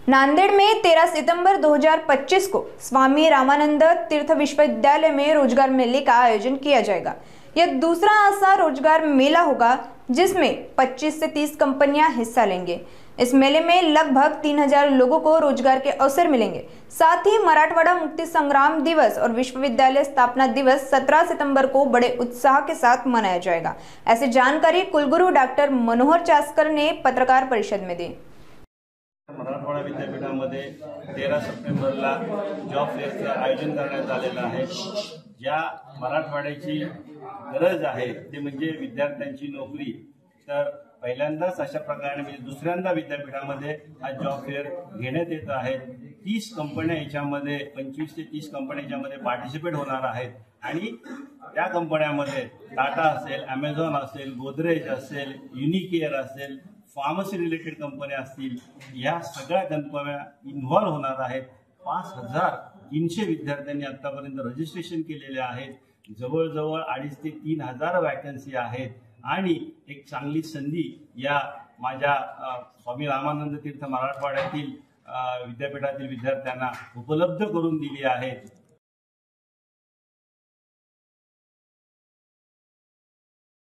नांदेड़ में 13 सितंबर 2025 को स्वामी रामानंद तीर्थ विश्वविद्यालय में रोजगार मेले का आयोजन किया जाएगा। यह दूसरा ऐसा रोजगार मेला होगा जिसमें 25 से 30 कंपनियां हिस्सा लेंगे। इस मेले में लगभग 3000 लोगों को रोजगार के अवसर मिलेंगे। साथ ही मराठवाड़ा मुक्ति संग्राम दिवस और विश्वविद्यालय स्थापना दिवस 17 सितंबर को बड़े उत्साह के साथ मनाया जाएगा। ऐसी जानकारी कुलगुरु डॉक्टर मनोहर चास्कर ने पत्रकार परिषद में दी। मराठवाडा विद्यापीठामध्ये 13 सप्टेंबरला जॉब फेअरचं आयोजन करण्यात आलेलं आहे। ज्या मराठवाड्याची गरज आहे ते म्हणजे विद्यार्थ्यांची नोकरी, तर पहिल्यांदाच अशा प्रकारे म्हणजे दुसऱ्यांदा विद्यापीठामध्ये हा जॉब फेअर घेण्यात येत आहे। 30 कंपन्या याच्यामध्ये 25 ते 30 कंपन्या याच्यामध्ये पार्टिसिपेट होणार आहेत आणि त्या कंपन्यांमध्ये टाटा असेल, अमेझॉन असेल, गोदरेज असेल, युनिकेअर असेल, फार्मसी रिलेटेड कंपन्या असतील, या सगळ्या कंपन्या इन्व्हॉल्व होणार आहेत। 5300 विद्यार्थ्यांनी आतापर्यंत रजिस्ट्रेशन केलेले आहेत। जवळजवळ 2.5 ते 3000 वॅकन्सी आहेत आणि एक चांगली संधी या माझ्या स्वामी रामानंद तीर्थ मराठवाड्यातील विद्यापीठातील विद्यार्थ्यांना उपलब्ध करून दिली आहे।